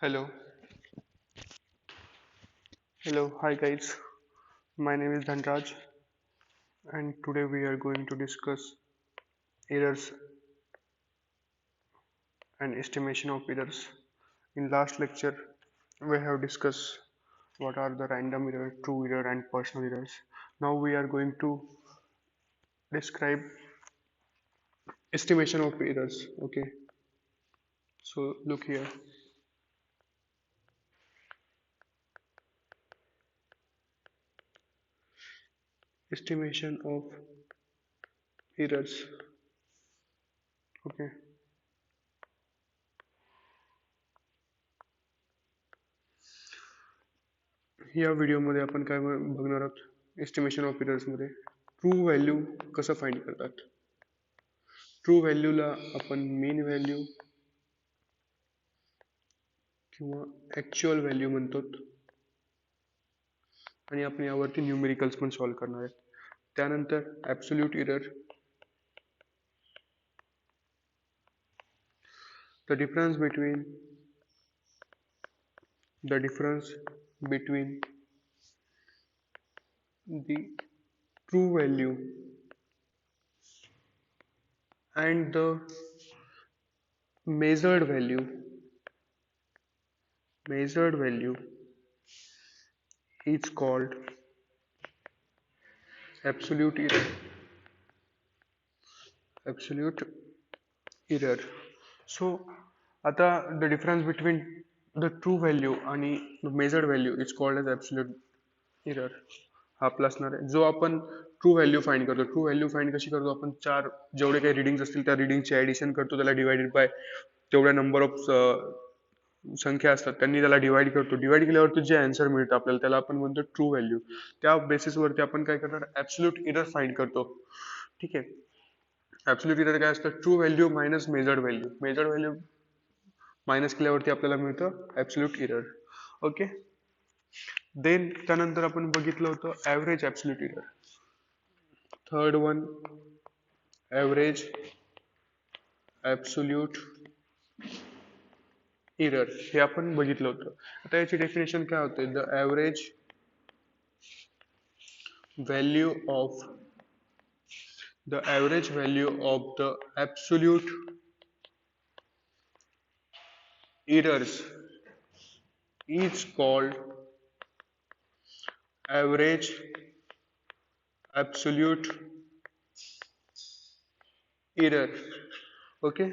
Hello, hi guys. My name is Dhanraj, and today we are going to discuss errors and estimation of errors. In last lecture, we have discussed what are the random error, true error, and personal errors. Now we are going to describe estimation of errors. Okay, so look here. Estimation of errors. Okay, या व्हिडिओमध्ये आपण काय बघणार आहोत estimation of errors मध्ये true value कसं find करतात. True व्हॅल्यूला आपण मीन व्हॅल्यू किंवा ॲक्च्युअल व्हॅल्यू म्हणतो आणि आपण यावरती न्यूमेरिकल्स पण सॉल्व करणार आहे. त्यानंतर absolute error, the difference between the true value and the measured value is called absolute error. absolute error. So आता the difference between the true value आणि the measured value is called as absolute error. हा आपला असणार आहे जो आपण true value find करतो. True value find कशी करतो आपण, चार जेवढे काही रिडिंग्स असतील त्या रिडिंगचे ऍडिशन करतो, त्याला डिवाइडेड बाय तेवढ्या नंबर ऑफ संख्या असतात त्यांनी त्याला डिवाइड करतो. डिवाइड केल्यावरती जे आन्सर मिळतं आपल्याला त्याला आपण म्हणतो ट्रू व्हॅल्यू. त्या बेसिसवरती आपण काय करणार, ऍब्सोल्यूट एरर फाइंड करतो. ठीक आहे. ऍब्सोल्यूट एरर काय असतं, true value minus measured value minus केल्यावरती आपल्याला मिळतं ऍब्सोल्यूट एरर. ओके. देन त्यानंतर आपण बघितलं होतं average absolute error. Third one average absolute error हे आपण बघितलं होतं. आता याची डेफिनेशन काय होते, the average value of the absolute errors is called average absolute error. Okay,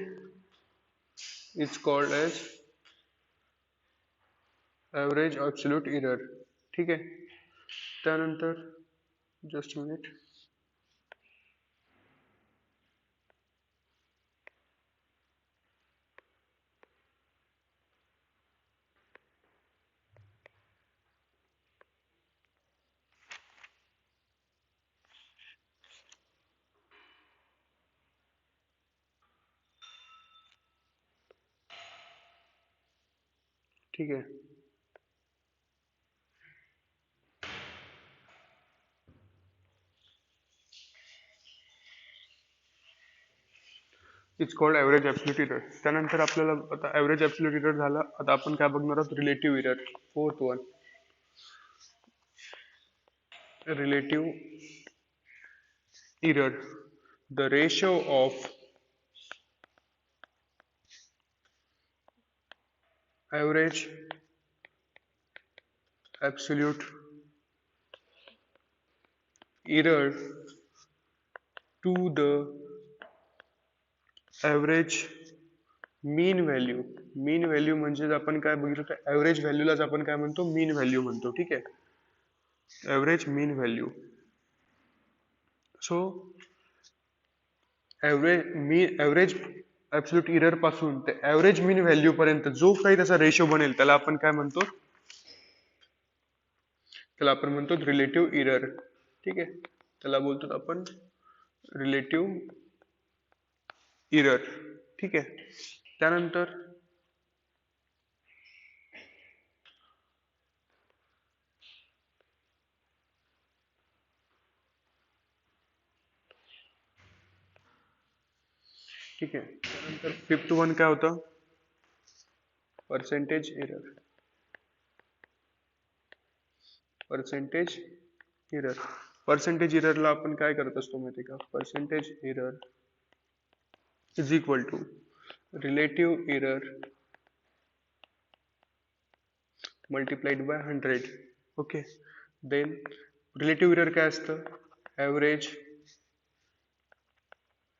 it's called as average absolute error. ठीक आहे. त्यानंतर जस्ट मिनिट. ठीक आहे. It's called average absolute error. त्यानंतर आपल्याला आता ॲव्हरेज ॲब्सोल्यूट एरर झाला. आता आपण काय बघणार आहोत, relative error. Fourth one relative error, the ratio of average absolute error to the average mean value. Mean value म्हणजे आपण काय बघितलं तर ॲव्हरेज व्हॅल्यूलाच आपण काय म्हणतो, मीन व्हॅल्यू म्हणतो. ठीक आहे. Average mean value. So average absolute error पासून ते ॲव्हरेज मीन व्हॅल्यू पर्यंत जो काही त्याचा रेशो बनेल त्याला आपण काय म्हणतो, रिलेटिव्ह एरर. ठीक आहे. त्याला बोलतो आपण रिलेटिव्ह एरर. ठीक आहे. त्यानंतर ठीक आहे. त्यानंतर फिफ्थ वन काय होतं, percentage error, percentage error. Percentage एररला आपण काय करत असतो माहिती का? Percentage error is equal to relative error multiplied by 100. Okay. Then relative error काय असतं? Average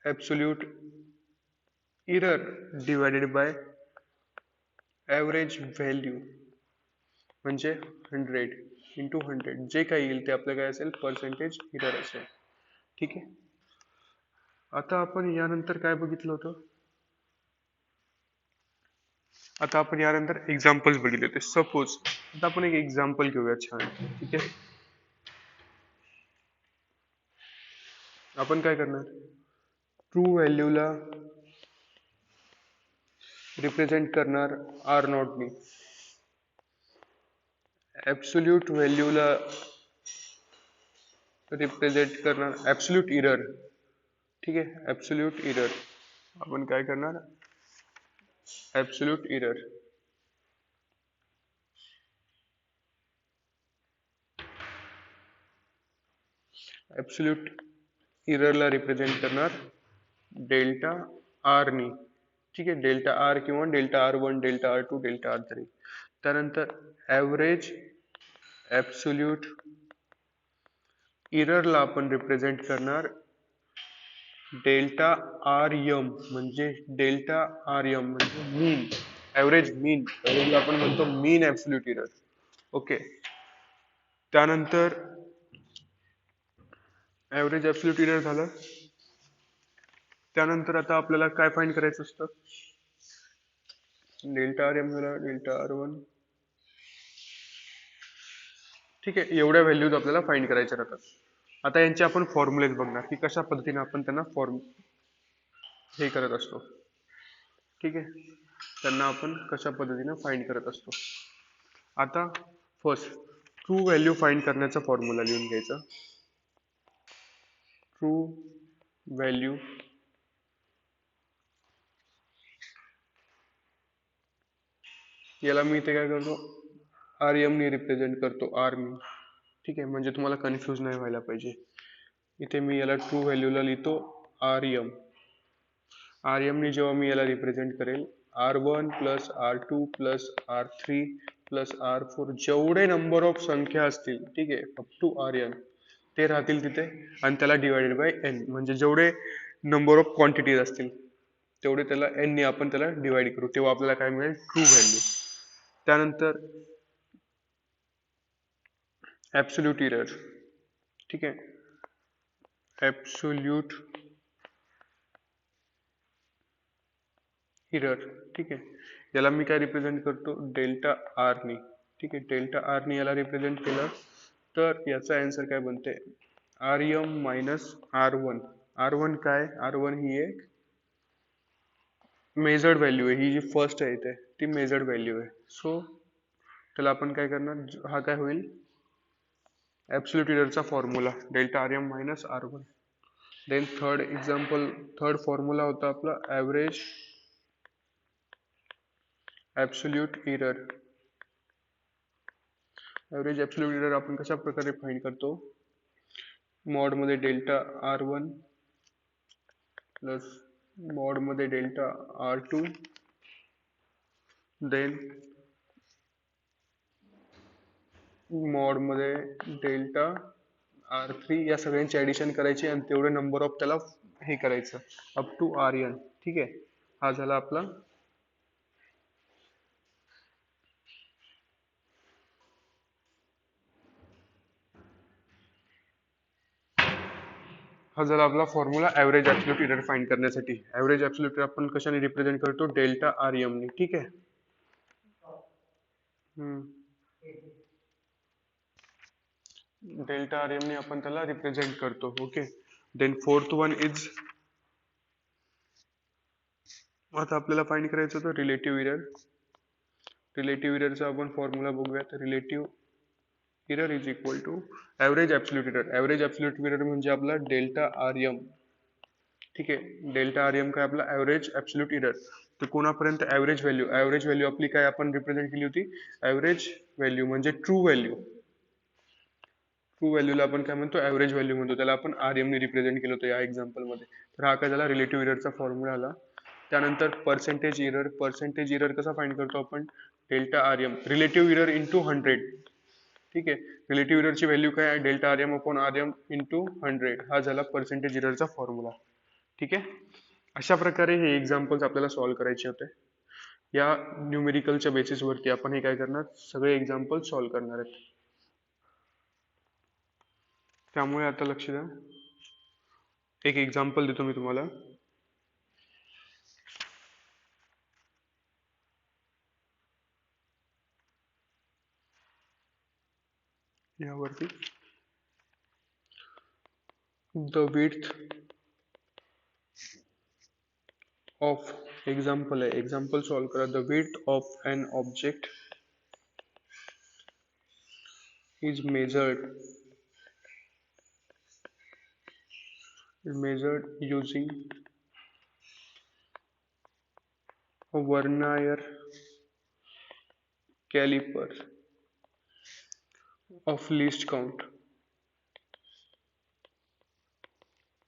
absolute error divided by average value म्हणजे 100 इंटू 100. जे काही येईल ते आपलं काय असेल? पर्सेंटेज एरर असेल. ठीक आहे. आता आपण यानंतर काय बघितलं होतं? आता आपण यानंतर एक्झाम्पल्स बघितले होते. सपोज आता आपण एक एक्झाम्पल घेऊया छान. ठीक आहे. आपण काय करणार? ट्रू व्हॅल्यूला रिप्रेझेंट करणार आर नॉटनी, ॲब्सोल्यूट व्हॅल्यूला रिप्रेझेंट करणार ॲब्सोल्यूट एरर. ठीक आहे. ॲब्सोल्यूट एरर आपण काय करणार? Absolute error. ॲब्सोल्यूट एररला रिप्रेझेंट करणार डेल्टा आरनी. ठीक आहे. डेल्टा आर किंवा delta R1, delta R2, delta R3. त्यानंतर ॲव्हरेज ॲब्सोल्यूट एररला आपण रिप्रेझेंट करणार डेल्टा आर एम, म्हणजे डेल्टा आर एम म्हणजे मीन, ॲव्हरेज मीन. ॲव्हरेजला आपण म्हणतो मीन ॲब्सोल्यूट एरर. ओके. त्यानंतर ॲव्हरेज ॲब्सोल्यूट एरर झालं. त्यानंतर आता आपल्याला काय फाइंड करायचं असतं? डेल्टा आर एम झाला, डेल्टा R1. ठीक आहे. एवढ्या व्हॅल्यूज आपल्याला फाइंड करायच्या राहतात. आता यांचे आपण फॉर्म्युलेज बघणार की कशा पद्धतीने आपण त्यांना हे करत असतो. ठीक आहे. त्यांना आपण कशा पद्धतीने फाइंड करत असतो. आता फर्स्ट ट्रू व्हॅल्यू फाइंड करण्याचा फॉर्म्युला लिहून घ्यायचा. ट्रू व्हॅल्यू याला मी इथे काय करतो? आर एम नी रिप्रेझेंट करतो, आर मी. ठीक आहे. म्हणजे तुम्हाला कन्फ्यूज नाही व्हायला पाहिजे. इथे मी याला ट्रू व्हॅल्यूला लिहितो आर एम. आर एम नी जेव्हा मी याला रिप्रेझेंट करेल, R1 plus R2 plus R3 plus R4 जेवढे नंबर ऑफ संख्या असतील, ठीक आहे, अप टू RN ते राहतील तिथे, आणि त्याला डिवायडेड बाय n, म्हणजे जेवढे नंबर ऑफ क्वांटिटीज असतील तेवढे त्याला n ने आपण त्याला डिवाइड करू, तेव्हा आपल्याला काय मिळेल? True value. त्यानंतर ॲब्सोल्यूट एरर. ठीक आहे. Absolute error. ठीक आहे. याला मी काय रिप्रेझेंट करतो? डेल्टा आर नी. ठीक आहे. डेल्टा आर नी याला रिप्रेझेंट केलं तर याचा आन्सर काय बनते? R M minus R1. R1 काय? R1 ही एक मेजर्ड व्हॅल्यू आहे. ही जी फर्स्ट आहे इथे ती मेजर्ड व्हॅल्यू आहे. सो त्याला आपण काय करणार? हा काय होईल? ॲब्सोल्यूट एररचा formula delta R M minus R1. Then third example, third formula होता आपला average absolute error. Average absolute error आपण कशा प्रकारे फाइंड करतो? मॉडमध्ये डेल्टा R1 प्लस मॉडमध्ये डेल्टा R2 देन मॉडमध्ये डेल्टा R3, या सगळ्यांची ॲडिशन करायची आणि तेवढे नंबर ऑफ त्याला हे करायचं अप टू RN. ठीक आहे. हा झाला आपला formula average absolute error find करण्यासाठी. ॲव्हरेज ॲब्सोल्यूट एरर आपण कशाने रिप्रेझेंट करतो? डेल्टा आर एम ने. ठीक आहे. डेल्टा आर एम ने आपण त्याला रिप्रेझेंट करतो. Okay. Then fourth one is, आता आपल्याला फाइंड करायचं होतं रिलेटिव्ह एरर. रिलेटिव्ह एररचा आपण फॉर्म्युला बघूयात. Relative error is equal to average absolute error. Average absolute error म्हणजे आपला डेल्टा आर एम. ठीक आहे. डेल्टा आर एम काय? आपला ॲव्हरेज ॲब्सोल्यूट एरर. तर कोणापर्यंत ॲव्हरेज व्हॅल्यू आपली काय आपण रिप्रेझेंट केली होती, ॲव्हरेज व्हॅल्यू म्हणजे ट्रू व्हॅल्यू. ट्रू व्हॅल्यूला आपण काय म्हणतो, ॲव्हरेज व्हॅल्यू म्हणतो, त्याला आपण आर एमने रिप्रेझेंट केलं होतं या एक्झाम्पलमध्ये. तर हा काय झाला रिलेटिव्ह इररचा फॉर्म्युला आला. त्यानंतर पर्सेंटेज इरर कसा फाइंड करतो आपण, delta R M, relative error into 100. ठीक आहे, रिलेटिव्ह इररची व्हॅल्यू काय आहे, delta R M upon R M into 100. हा झाला पर्सेंटेज इररचा फॉर्म्युला. ठीक आहे, अशा प्रकारे हे एक्झाम्पल्स आपल्याला सॉल्व्ह करायचे होते. या न्यूमेरिकलच्या बेसिसवरती आपण हे काय करणार, सगळे एक्झाम्पल सॉल्व्ह करणार आहेत. त्यामुळे आता लक्ष द्या, एक एक्झाम्पल देतो मी तुम्हाला. यावरती द विड्थ ऑफ, एक्झाम्पल आहे, एक्झाम्पल सॉल्व्ह करा. The width of an object is measured using a vernier caliper of least count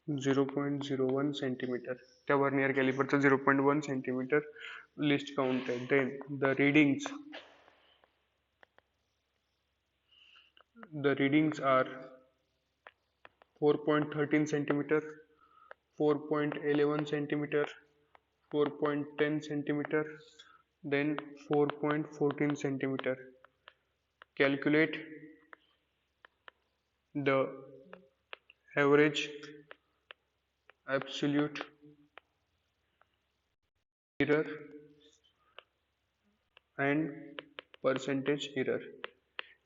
0.01 centimeter. त्या वर्नियर कॅलिपरचा 0.1 सेंटीमीटर लिस्ट काउंट आहे. Then the readings are 4.13 centimeter, 4.11 centimeter, 4.10 centimeter, then 4.14 centimeter. Calculate the average absolute error and percentage error.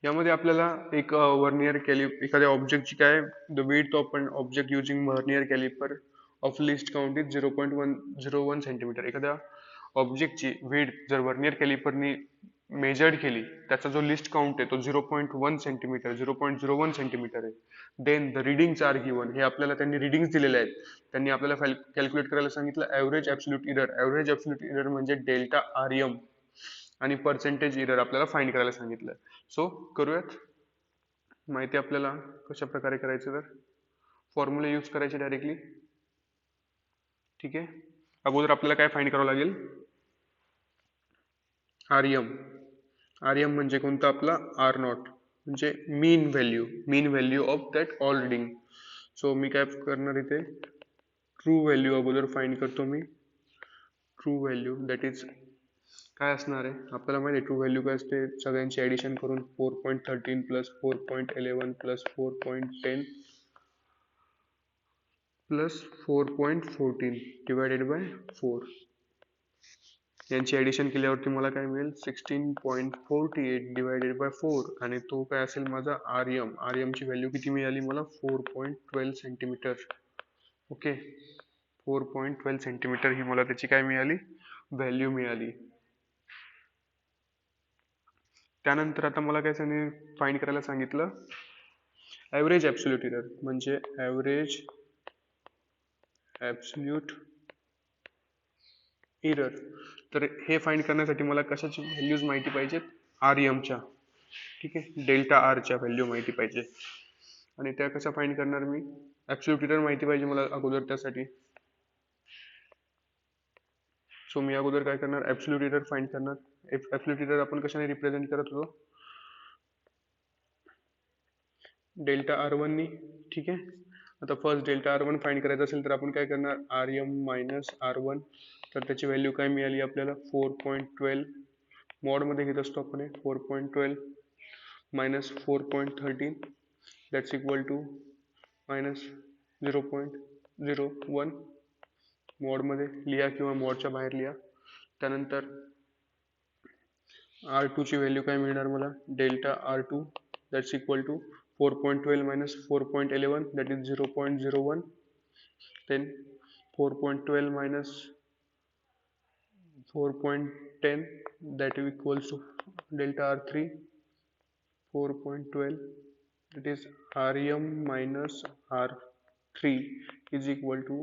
यामध्ये आपल्याला एक vernier calliper, एखाद्या ऑब्जेक्टची काय, the width of an object using vernier caliper of least count is 0.101 centimeter. एखाद्या ऑब्जेक्टची width जर vernier कॅलिपरनी मेजर्ड केली, त्याचा जो लिस्ट काउंट आहे तो 0.1 सेंटीमीटर 0.01 सेंटीमीटर आहे. Then the readings are given, हे आपल्याला त्यांनी रिडिंग्स दिलेले आहेत. त्यांनी आपल्याला कॅल्क्युलेट करायला सांगितलं average absolute error. Average absolute error म्हणजे डेल्टा आर एम, आणि पर्सेंटेज इरर आपल्याला फाइंड करायला सांगितलं. सो करूयात. माहिती आपल्याला कशा प्रकारे करायचं, तर फॉर्म्युला यूज करायचे डायरेक्टली. ठीक आहे, अगोदर आपल्याला काय फाइंड करावं लागेल, आर एम म्हणजे कोणता आपला, आर नॉट म्हणजे mean value of that all reading. So मी काय करणार इथे, ट्रू व्हॅल्यू अगोदर फाइंड करतो मी. ट्रू व्हॅल्यू दॅट इज काय असणार आहे, आपल्याला माहिती आहे ट्रू व्हॅल्यू काय असते, सगळ्यांची ॲडिशन करून 4.13 plus 4.11 plus 4.10 plus 4.14 divided by 4, यांची ॲडिशन केल्यावरती मला काय मिळेल, 16.48 डिवायडेड बाय 4, आणि तो काय असेल माझा आर एमची व्हॅल्यू किती मिळाली मला, 4.12 सेंटीमीटर. ओके, 4.12 सेंटीमीटर ही मला त्याची काय मिळाली, व्हॅल्यू मिळाली. त्यानंतर आता मला काय फाइंड करायला सांगितलं, ॲव्हरेज ॲब्सोल्यूट इरर म्हणजे ॲव्हरेज ॲब्सोल्यूट इरर. तर हे फाइंड करण्यासाठी मला कशाची व्हॅल्यूज माहिती पाहिजेत, आर एमच्या. ठीक आहे, डेल्टा आरच्या व्हॅल्यू माहिती पाहिजे, आणि त्या कशा फाइंड करणार मी, ॲब्सोल्यूट इरर माहिती पाहिजे मला अगोदर त्यासाठी. सो मी अगोदर काय करणार, ॲब्सोल्यूट इरर फाइंड करणार. ॲब्सोल्यूट इरर आपण कशाने रिप्रेझेंट करत होतो, डेल्टा आर वननी. ठीक आहे, आता first delta R one find करायचं असेल तर आपण काय करणार, R M minus R one. तर त्याची व्हॅल्यू काय मिळाली आपल्याला, 4.12. मॉडमध्ये घेत असतो आपण, 4.12 minus 4.13 that's equal to minus 0.01. मॉडमध्ये लिहा किंवा मॉडच्या बाहेर लिहा. त्यानंतर आर टूची व्हॅल्यू काय मिळणार मला, delta R two that's equal to 4.12 minus 4.11 that is 0.01. Then 4.12 minus 4.10 that equals to delta R3. 4.12 that is Rem minus R3 is equal to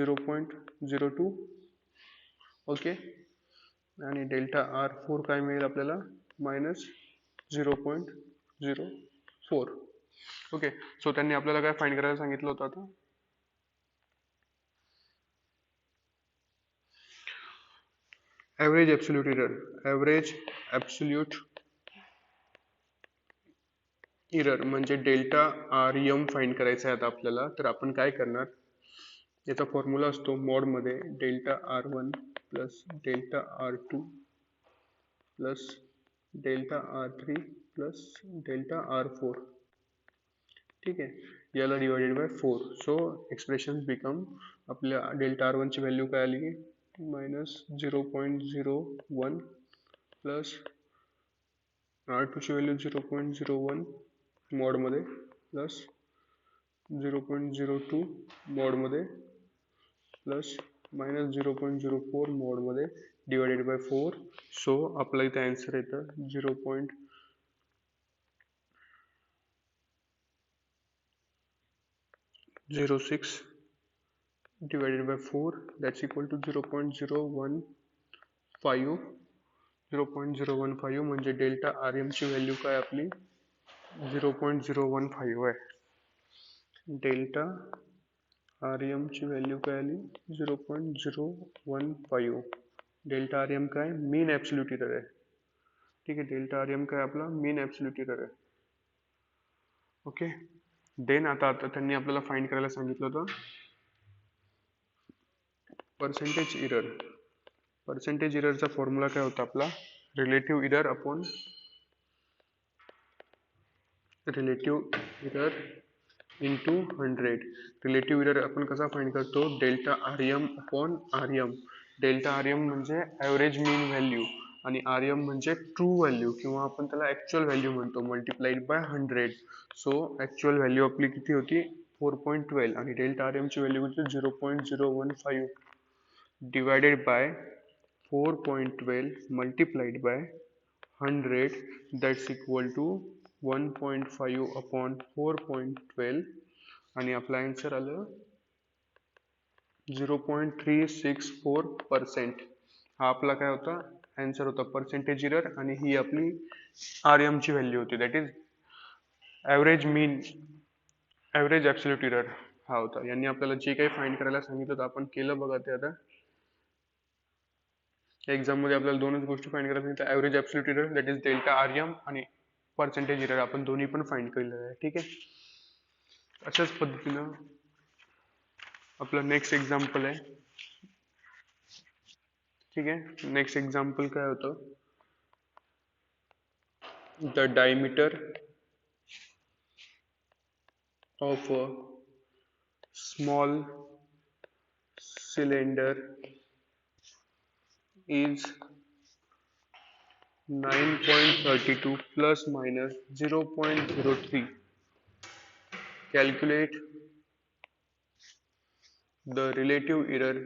0.02. Okay. आणि डेल्टा आर फोर काय मिळेल आपल्याला, -0.04. ओके. सो त्यांनी आपल्याला काय फाइंड करायला सांगितलं होतं आता, average absolute error. Average absolute error म्हणजे डेल्टा आर एम फाइंड करायचा आहे आता आपल्याला. तर आपण काय करणार, याचा फॉर्म्युला असतो मॉडमध्ये delta R one plus delta R two plus delta R three plus delta R four. ठीक आहे, याला divided by 4. So expression become, आपल्या डेल्टा आर वनची व्हॅल्यू काय आली, -0.01 प्लस आर टूची व्हॅल्यू 0.01 मॉडमध्ये प्लस 0.02 मॉडमध्ये प्लस -0.04 मोडमध्ये डिवायडेड बाय 4. सो आपला इथे आन्सर येतं 0.06 divided by 4, that's equal to 0.015 म्हणजे डेल्टा आर एम ची व्हॅल्यू काय आपली 0.015 आहे. डेल्टा आर एम ची व्हॅल्यू काय आली 0.015. डेल्टा आर एम काय, मीन ॲब्सोल्यूट एरर आहे. ठीक आहे, डेल्टा आर एम काय आपला मीन ॲब्सोल्यूट एरर आहे. ओके. देन आता त्यांनी आपल्याला फाइंड करायला सांगितलं होतं पर्सेंटेज एरर. पर्सेंटेज एररचा फॉर्म्युला काय होता आपला, relative error upon relative error into 100. Relative error आपण कसा फाइंड करतो, delta R M upon R M. Delta R M म्हणजे ॲव्हरेज मीन व्हॅल्यू आणि आर एम म्हणजे ट्रू व्हॅल्यू किंवा आपण त्याला ॲक्च्युअल व्हॅल्यू म्हणतो, multiplied by 100. So actual value आपली किती होती 4.12 आणि डेल्टा आर एमची व्हॅल्यू होती 0.015 divided by 4.12 multiplied by 100, that's equal to 1.5 upon 4.12 आणि आपला आन्सर आलं 0.364%. हा आपला काय होता आन्सर होता पर्सेंटेज एरर आणि ही आपली आर एम ची व्हॅल्यू होती, that is average mean average absolute error हा होता. यांनी आपल्याला जे काही फाइंड करायला सांगितलं होतं आपण केलं बघा ते. आता एक्झाममध्ये आपल्याला दोनच गोष्टी फाइंड करायला सांगितलं, average absolute error that is delta R M आणि पर्सेंटेज एरर आपण दोन्ही पण फाइंड केलेलं आहे. ठीक आहे, अशाच पद्धतीनं आपलं नेक्स्ट एक्झाम्पल आहे. ठीक आहे, नेक्स्ट एक्झाम्पल काय होतं, the diameter of a small cylinder is 9.32 plus minus 0.03. Calculate the relative error.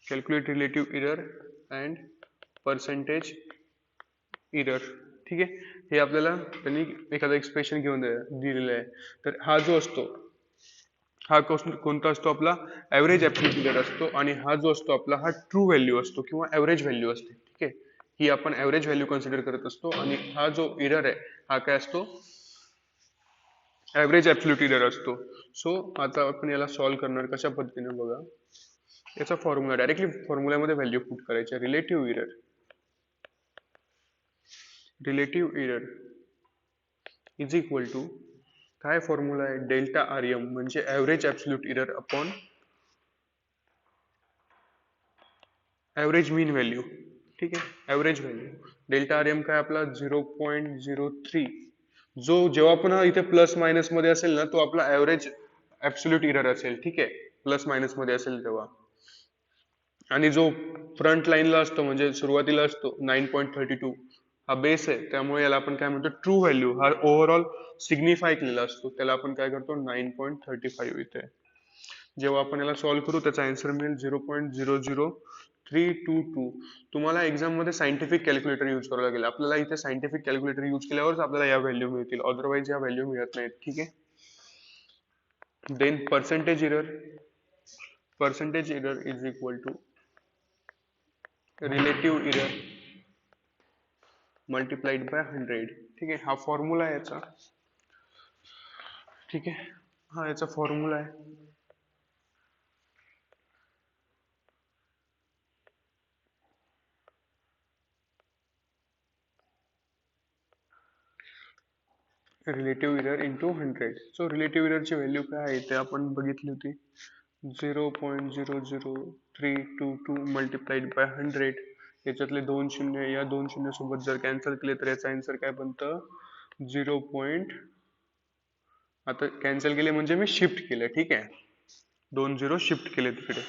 Calculate relative error and percentage error. ठीक आहे, हे आपल्याला त्यांनी एखादं एक्सप्रेशन घेऊन दिलेलं आहे. तर हा जो असतो हा कोणता असतो आपला ॲव्हरेज ॲब्सोल्यूट एरर असतो आणि हा जो असतो आपला हा ट्रू व्हॅल्यू असतो किंवा ॲव्हरेज व्हॅल्यू असते. ठीक आहे, ही आपण ॲव्हरेज व्हॅल्यू कन्सिडर करत असतो आणि हा जो एरर आहे हा काय असतो ॲव्हरेज ॲब्सोल्यूट एरर असतो. सो आता आपण याला सॉल्व्ह करणार कशा पद्धतीने बघा, याचा फॉर्म्युला डायरेक्टली फॉर्म्युल्यामध्ये व्हॅल्यू पुट करायची. Relative error is equal to काय फॉर्म्युला आहे, डेल्टा आर एम म्हणजे average absolute error upon average mean value. ठीक आहे, average value delta R M काय आपला 0.03. जो जेव्हा पण हा इथे प्लस मायनस मध्ये असेल ना तो आपला ॲव्हरेज ॲब्सोल्यूट एरर असेल. ठीक आहे, प्लस मायनस मध्ये असेल तेव्हा. आणि जो फ्रंट लाईनला असतो म्हणजे सुरुवातीला असतो 9.32 हा बेस आहे, त्यामुळे याला आपण काय म्हणतो ट्रू व्हॅल्यू. हा ओव्हरऑल सिग्निफाय केलेला असतो, त्याला आपण काय करतो 9.35 इथे. जेव्हा आपण याला सॉल्व्ह करू त्याचा आन्सर मिळेल 0.00322. तुम्हाला एक्झाम मध्ये सायंटिफिक कॅल्क्युलेटर यूज करावं लागेल. आपल्याला इथे सायंटिफिक कॅल्क्युलेटर यूज केल्यावरच आपल्याला या व्हॅल्यू मिळतील, अदरवाईज या व्हॅल्यू मिळत नाहीत. ठीक आहे, then percentage error. Percentage error is equal to relative error multiplied by 100. ठीक आहे, हा फॉर्म्युला आहे याचा. ठीक आहे, हा याचा फॉर्म्युला आहे. Relative error into 100. So relative एररची व्हॅल्यू काय आहे ते आपण बघितली होती. 0.00322 मल्टिप्लाइड बाय 100. याच्यातले 2 शून्य या 2 शून्य सोबत जर कॅन्सल केले तर याचा आन्सर काय बनतं 0. आता कॅन्सल केले म्हणजे मी शिफ्ट केलं. ठीक आहे, 2 झिरो शिफ्ट केले तिकडे.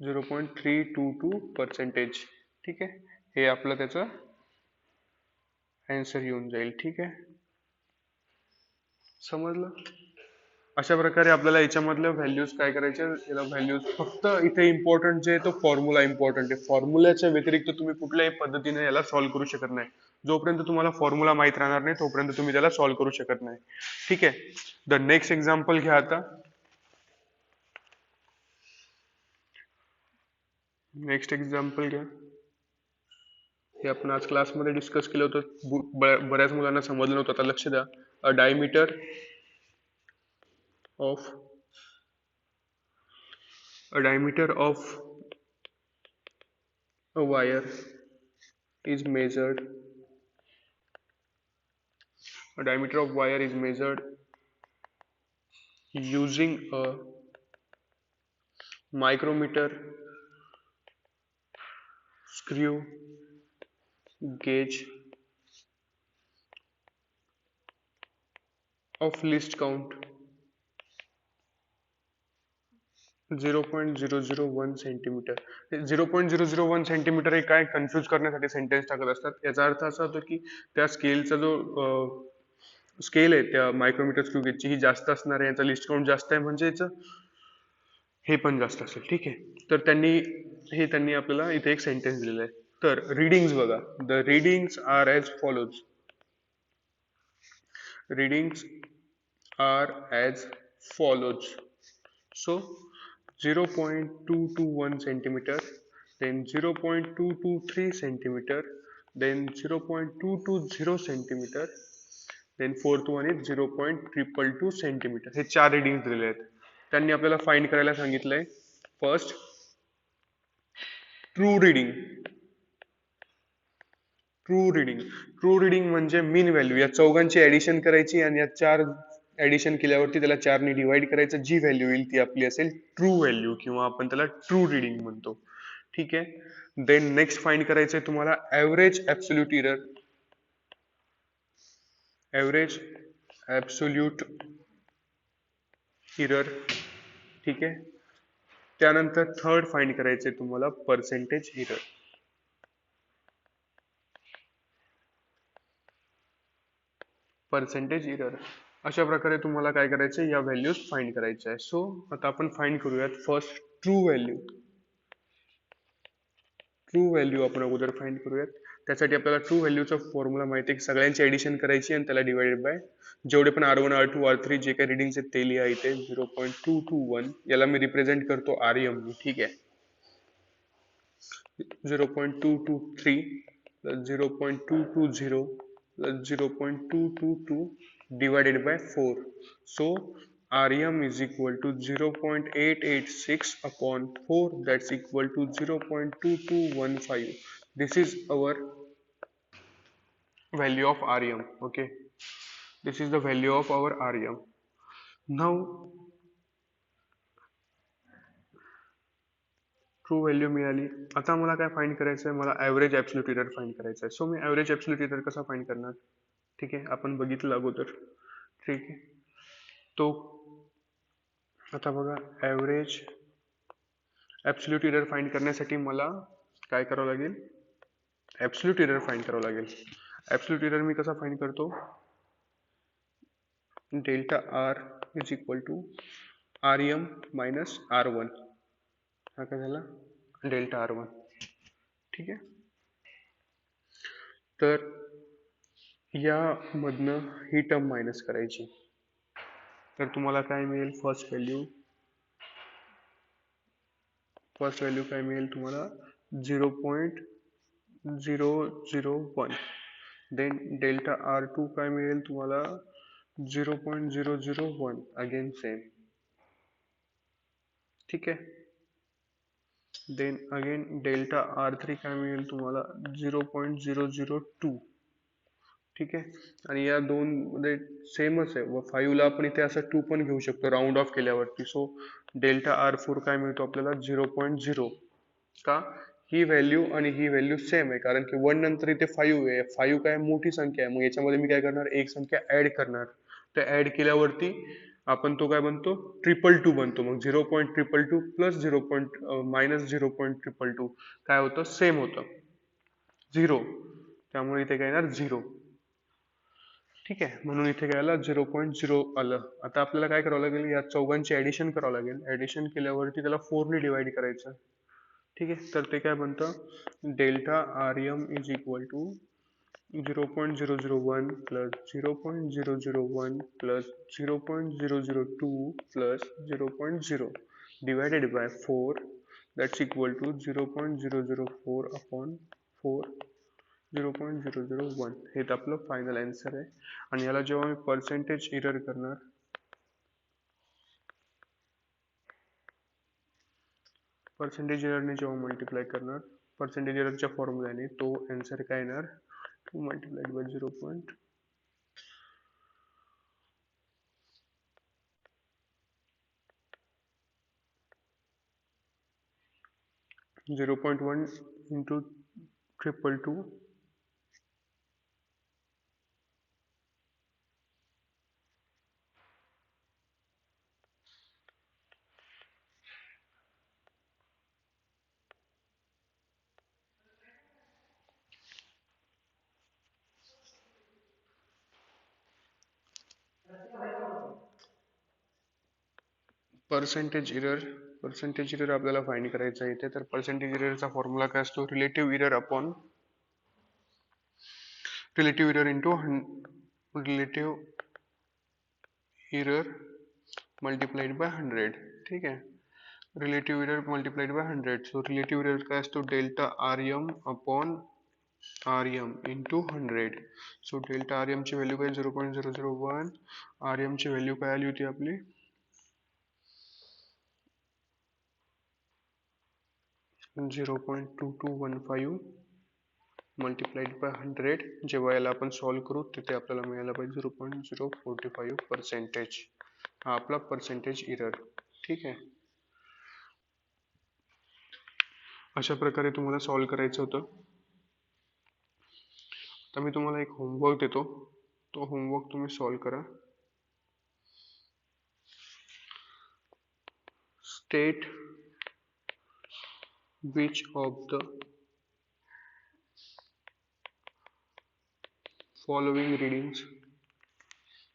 0.322%. ठीक आहे, हे आपलं त्याचं आन्सर येऊन जाईल. ठीक आहे, समजलं. अशा प्रकारे आपल्याला याच्यामधल्या व्हॅल्यूज काय करायचे, याला व्हॅल्यूज फक्त इथे इम्पॉर्टंट जे आहे तो फॉर्म्युला इम्पॉर्टंट आहे. फॉर्म्युल्याच्या व्यतिरिक्त तुम्ही कुठल्याही पद्धतीने याला सॉल्व्ह करू शकत नाही. जोपर्यंत तुम्हाला फॉर्म्युला माहित राहणार नाही तोपर्यंत तुम्ही त्याला सॉल्व्ह करू शकत नाही. ठीक आहे, द नेक्स्ट एक्झाम्पल घ्या आता. नेक्स्ट एक्झाम्पल घ्या. हे आपण आज क्लासमध्ये डिस्कस केलं होतं, बऱ्याच मुलांना समजलं नव्हतं. आता लक्ष द्या. A diameter of a wire is measured. A diameter of wire is measured using a micrometer, screw, gauge of least count 0.001 centimetre. 0.001 centimetre हे काय कन्फ्यूज करण्यासाठी सेंटेन्स टाकत असतात. याचा अर्थ असा होतो की त्या स्केलचा जो स्केल आहे त्या मायक्रोमीटर स्क्रू गेजची ही जास्त असणार आहे, याचा लिस्ट काउंट जास्त आहे म्हणजे याचं हे पण जास्त असेल. ठीक आहे, तर त्यांनी आपल्याला इथे एक सेंटेन्स दिलेला आहे. तर रीडिंग्स बघा. The readings are as follows. Readings are as follows. So 0.221 centimeter, then 0.223 centimeter, then 0.220 centimeter, then fourth one is 0.222 centimeter. हे 4 रीडिंग्स दिलेले आहेत. त्यांनी आपल्याला फाइंड करायला सांगितलंय. First true reading. True reading म्हणजे मीन व्हॅल्यू. या चौघांची ऍडिशन करायची आणि या 4 ऍडिशन केल्यावरती त्याला 4 ने डिवाइड करायचं. जी व्हॅल्यू येईल ती आपली असेल ट्रू व्हॅल्यू किंवा आपण त्याला ट्रू रीडिंग म्हणतो. ठीक आहे, देन नेक्स्ट फाइंड करायचंय तुम्हाला average absolute error. Average absolute error. ठीक आहे, त्यानंतर थर्ड फाइंड करायचंय तुम्हाला पर्सेंटेज एरर. Percentage error. अशा प्रकारे तुम्हाला काय करायचं, या व्हॅल्यूज फाइंड करायच्या आहे. सो आता आपण फाइंड करूयात first true value. True value आपण अगोदर फाइंड करूयात. त्यासाठी आपल्याला ट्रू व्हॅल्यूचा फॉर्म्युला माहिती आहे की सगळ्यांची ऍडिशन करायची आणि त्याला डिवाइडेड बाय जेवढे पण R1 R2 R3 जे काही रिडिंग्स आहेत ते लिहा इथे. 0.221 याला मी रिप्रेझेंट करतो RM. ठीक आहे, 0.223 0.220 0.222 divided by 4. So REM is equal to 0.886 upon 4, that's equal to 0.2215. This is our value of REM. Okay, this is the value of our REM. Now true value मिळाली. आता मला काय फाइंड करायचं आहे, मला ॲव्हरेज ॲब्सोल्यूट एरर फाइंड करायचं आहे. So मी average absolute error कसा फाइंड करणार. ठीक आहे, आपण बघितलं अगोदर. ठीक आहे, तो आता बघा ॲव्हरेज ॲब्सोल्यूट एरर फाइंड करण्यासाठी मला काय करावं लागेल, ॲब्सोल्यूट एरर फाइंड करावं लागेल. ॲब्सोल्यूट एरर मी कसा फाइंड करतो, delta R is equal to REM minus R1. हा काय झाला डेल्टा R1. ठीक आहे, तर यामधनं ही टर्म मायनस करायची. तर तुम्हाला काय मिळेल, फर्स्ट व्हॅल्यू फर्स्ट व्हॅल्यू काय मिळेल तुम्हाला 0.001. देन डेल्टा R2 काय मिळेल तुम्हाला 0.001. Again same. ठीक आहे. देन अगेन डेल्टा R3 काय मिळेल तुम्हाला 0.002. ठीक आहे. आणि या दोन मध्ये सेमच आहे व 5 ला आपण इथे असं 2 पण घेऊ शकतो राऊंड ऑफ केल्यावरती. सो डेल्टा R4 काय मिळतो आपल्याला 0.0. का? ही व्हॅल्यू आणि ही व्हॅल्यू सेम आहे, कारण की 1 नंतर इथे 5 आहे. 5 काय मोठी संख्या आहे, मग याच्यामध्ये मी काय करणार, एक संख्या ऍड करणार. त्या ऍड केल्यावरती आपण तो काय बनतो, 222 बनतो. मग 0.222 प्लस 0. मायनस 0.222 काय होतं, सेम होतं 0. त्यामुळे इथे काय येणार 0. ठीक आहे. म्हणून इथे काय आलं 0.0 आलं. आता आपल्याला काय करावं लागेल, या चौघांची ऍडिशन करावं लागेल. ऍडिशन केल्यावरती त्याला 4 ने डिवाइड करायचं. ठीक आहे. तर ते काय बनतं, delta R M is equal to 0.001 plus 0.001 plus 0.002 plus 0.0 divided by 4, that's equal to 0.004 upon 4 0.001. हे तर आपलं फायनल आन्सर आहे. आणि याला जेव्हा मी पर्सेंटेज एरर करणार, पर्सेंटेज एररने जेव्हा मल्टिप्लाय करणार, पर्सेंटेज एररच्या फॉर्म्युल्याने, तो आन्सर काय येणार 2 multiplied by 0.1 into 222. Percentage error आपल्याला फाइंड करायचा आहे इथे. तर पर्सेंटेज एररचा फॉर्म्युला काय असतो, relative error upon relative error into relative error multiplied by 100. ठीक आहे. Relative error multiplied by 100. So relative error काय असतो, delta R M upon R M into 100. So delta R M ची व्हॅल्यू काय 0.001. R M ची value काय आली होती आपली 0.2215 मल्टिप्लाइड बाय 100. जेव्हा याला आपण सॉल्व्ह करू तिथे आपल्याला मिळायला पाहिजे 0.045%. हा आपला पर्सेंटेज एरर. ठीक आहे. अशा प्रकारे तुम्हाला सॉल्व्ह करायचं होतं. आता मी तुम्हाला एक होमवर्क देतो, तो होमवर्क तुम्ही सॉल्व्ह करा. State which of the following readings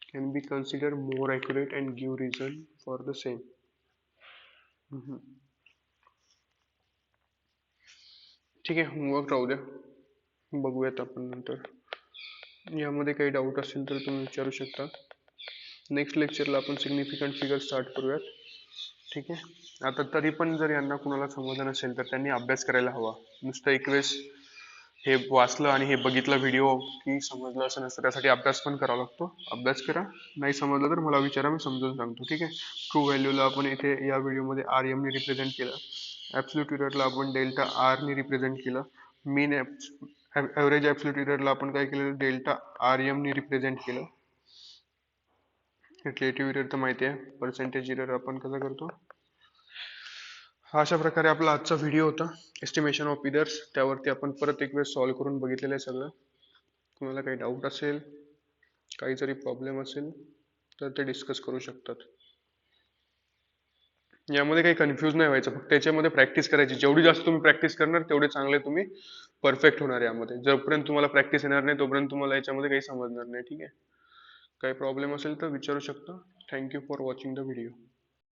can be considered more accurate and give reason for the same. ठीक आहे. होमवर्क राहू द्या, बघूयात आपण नंतर. यामध्ये काही डाऊट असेल तर तुम्ही विचारू शकता. नेक्स्ट लेक्चरला आपण सिग्निफिकंट फिगर स्टार्ट करूयात. ठीक आहे. आता तरी पण जर यांना कुणाला समजलं नसेल तर त्यांनी अभ्यास करायला हवा. नुसतं एक वेळेस हे वाचलं आणि हे बघितलं व्हिडिओ की समजलं असं नसतं, त्यासाठी अभ्यास पण करावा लागतो. अभ्यास करा. नाही समजलं तर मला विचारा, मी समजून सांगतो. ठीक आहे. ट्रू व्हॅल्यूला आपण इथे या व्हिडिओमध्ये आर एम ने रिप्रेझेंट केलं. ॲब्सोल्यूट एररला आपण डेल्टा आर ने रिप्रेझेंट केलं. मीन ॲव्हरेज ॲब्सोल्यूट एररला आपण काय केलं, डेल्टा आर एम ने रिप्रेझेंट केलं. रिलेटिव्ह एरर तर माहिती आहे. पर्सेंटेज एरर आपण कसं करतो. हा अशा प्रकारे आपला आजचा व्हिडिओ होता, एस्टिमेशन ऑफ इदर्स. त्यावरती आपण परत एक वेळ सॉल्व्ह करून बघितलेलं आहे सगळं. तुम्हाला काही डाऊट असेल, काही जरी प्रॉब्लेम असेल तर ते डिस्कस करू शकतात. यामध्ये काही कन्फ्यूज नाही व्हायचं, फक्त त्याच्यामध्ये प्रॅक्टिस करायची. जेवढी जास्त तुम्ही प्रॅक्टिस करणार तेवढे चांगले तुम्ही परफेक्ट होणार. यामध्ये जोपर्यंत तुम्हाला प्रॅक्टिस येणार नाही तोपर्यंत तुम्हाला याच्यामध्ये काही समजणार नाही. ठीक आहे. काही प्रॉब्लेम असेल तर विचारू शकता. Thank you for watching the video.